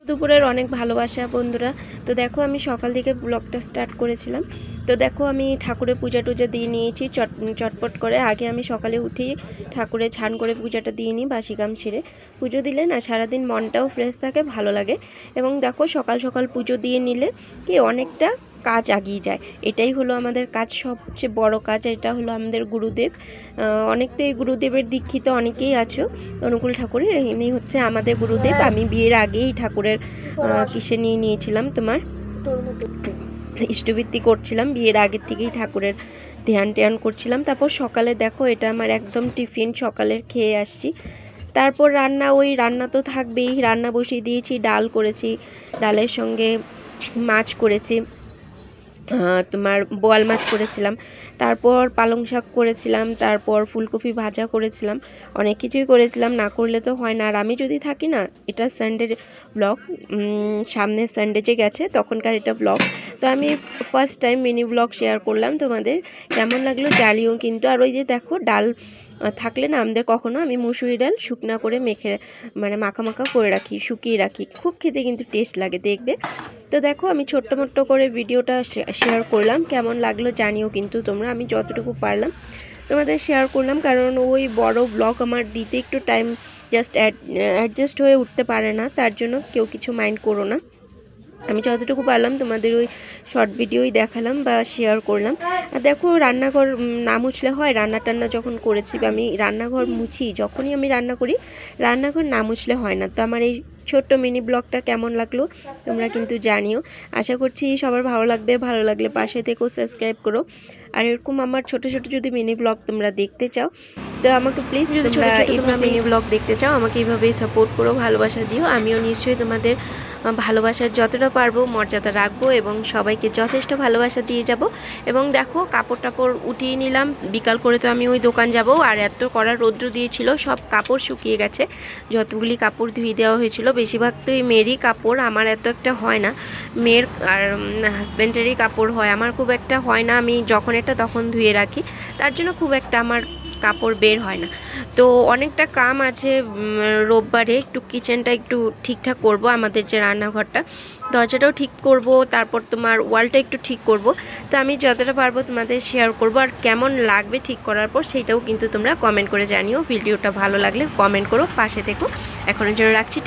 দুপুরের অনেক ভালোবাসা বন্ধুরা। তো দেখো আমি সকাল থেকে ব্লগটা স্টার্ট করেছিলাম। তো দেখো আমি ঠাকুরের পূজা টুজা দিয়ে নিয়েছি চটপট করে। আগে আমি সকালে উঠি ঠাকুরের ছান করে পূজাটা দিয়ে নিই, বাসি কাম ছেড়ে। পুজো দিলে না সারাদিন মনটাও ফ্রেশ থাকে, ভালো লাগে। এবং দেখো সকাল সকাল পুজো দিয়ে নিলে কি অনেকটা কাজ এগিয়ে যায়। এটাই হলো আমাদের কাজ, সবচেয়ে বড় কাজ। এটা হলো আমাদের গুরুদেব। অনেক তো এই গুরুদেবের দীক্ষিত অনেকেই আছো। অনুকূল ঠাকুর ইনি হচ্ছে আমাদের গুরুদেব। আমি বিয়ের আগেই ঠাকুরের কিসে নিয়ে নিয়েছিলাম, তোমার ইষ্টবৃত্তি করছিলাম। বিয়ের আগের থেকেই ঠাকুরের ধ্যান করছিলাম। তারপর সকালে দেখো এটা আমার একদম টিফিন সকালের খেয়ে আসছি। তারপর রান্না তো থাকবেই। রান্না বসিয়ে দিয়েছি, ডাল করেছি, ডালের সঙ্গে মাছ করেছি, তোমার বোয়াল মাছ করেছিলাম, তারপর পালং শাক করেছিলাম, তারপর ফুলকপি ভাজা করেছিলাম, অনেক কিছুই করেছিলাম। না করলে তো হয় না। আর আমি যদি থাকি না, এটা সানডের ব্লগ, সামনের সানডে যে গেছে তখনকার এটা ব্লগ। তো আমি first time mini blog share করলাম তোমাদের। কেমন লাগলো জানিও কিন্তু। আর ওই যে দেখো ডাল থাকলে না আমাদের কখনো, আমি মুসুরি ডাল শুকনা করে মেখে মাখা করে রাখি, শুকিয়ে রাখি, খুব খেতে কিন্তু টেস্ট লাগে, দেখবে। তো দেখো আমি ছোট্ট মোট্ট করে ভিডিওটা শেয়ার করলাম, কেমন লাগলো জানিও কিন্তু তোমরা। আমি যতটুকু পারলাম তোমাদের শেয়ার করলাম, কারণ ওই বড় ব্লগ আমার দিতে একটু টাইম অ্যাডজাস্ট হয়ে উঠতে পারে না, তার জন্য কেউ কিছু মাইন্ড করো না। আমি যতটুকু পারলাম তোমাদের ওই শর্ট ভিডিওই দেখালাম বা শেয়ার করলাম। আর দেখো রান্নাঘর না মুছলে হয়? রান্না টান্না যখন করেছি, আমি রান্নাঘর মুছি, যখনই আমি রান্না করি রান্নাঘর না মুছলে হয় না। তো আমার এই ছোট্ট মিনি ব্লগটা কেমন লাগলো তোমরা কিন্তু জানিও। আশা করছি সবার ভালো লাগবে। ভালো লাগলে পাশে থেকেও সাবস্ক্রাইব করো। আর এরকম আমার ছোট ছোট যদি মিনি ব্লগ তোমরা দেখতে চাও, তো আমাকে প্লিজ, যদি তোমরা মিনি ব্লগ দেখতে চাও, আমাকে এইভাবেই সাপোর্ট করো, ভালোবাসা দিও। আমিও নিশ্চয়ই তোমাদের ভালোবাসার যতটা পারবো মর্যাদা রাখবো এবং সবাইকে যথেষ্ট ভালোবাসা দিয়ে যাব। এবং দেখো কাপড় টাপড় উঠিয়ে নিলাম, বিকাল করে তো আমি ওই দোকান যাব। আর এত কড়া রৌদ্র দিয়েছিল, সব কাপড় শুকিয়ে গেছে। যতগুলি কাপড় ধুয়ে দেওয়া হয়েছিল, বেশিরভাগ তো এই মেয়েরই কাপড়, আমার এত একটা হয় না। মেয়ের আর হাজব্যান্ডেরই কাপড় হয়, আমার খুব একটা হয় না। আমি যখন এটা তখন ধুয়ে রাখি, তার জন্য খুব একটা আমার কাপড় বের হয় না। তো অনেকটা কাম আছে। রোববারে একটু কিচেনটা একটু ঠিকঠাক করব, আমাদের যে রান্নাঘরটা, দরজাটাও ঠিক করব, তারপর তোমার ওয়ালটা একটু ঠিক করব। তো আমি যতটা পারবো তোমাদের শেয়ার করব। আর কেমন লাগবে ঠিক করার পর সেটাও কিন্তু তোমরা কমেন্ট করে জানিও। ভিডিওটা ভালো লাগলে কমেন্ট করো, পাশে থেকো। এখনের জন্য রাখছি।